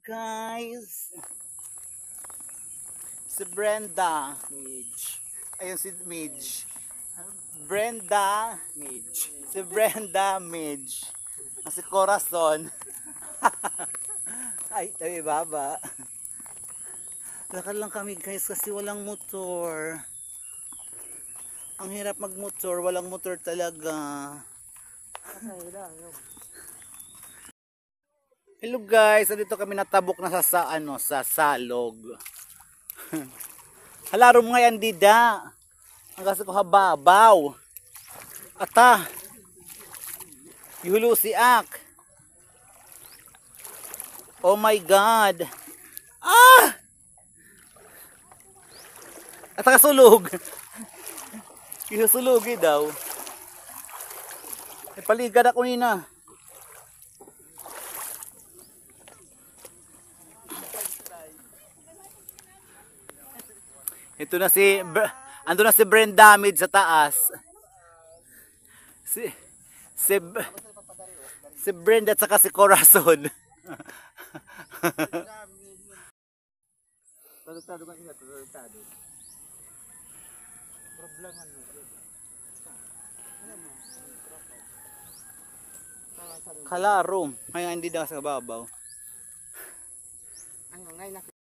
Guys, si Brenda Midge. Ayun si Midge. Brenda Midge. Si Brenda Midge. Si Corazon. Ay, tabi baba. Lakad lang kami guys kasi walang motor. Ang hirap magmotor, walang motor talaga. Hello guys, dito kami natabok na sa salog. Halaro mo nga yan dida. Ang kasi ko hababaw. Ata. Yulo si ak. Oh my god. Ah! Ata kasulog. Ihusulugi daw. Paligad ako nina. Ito na ando na si Brenda Damage sa taas. Si Brenda at saka si Corazon. Kalaro, kaya hindi daw sa babaw.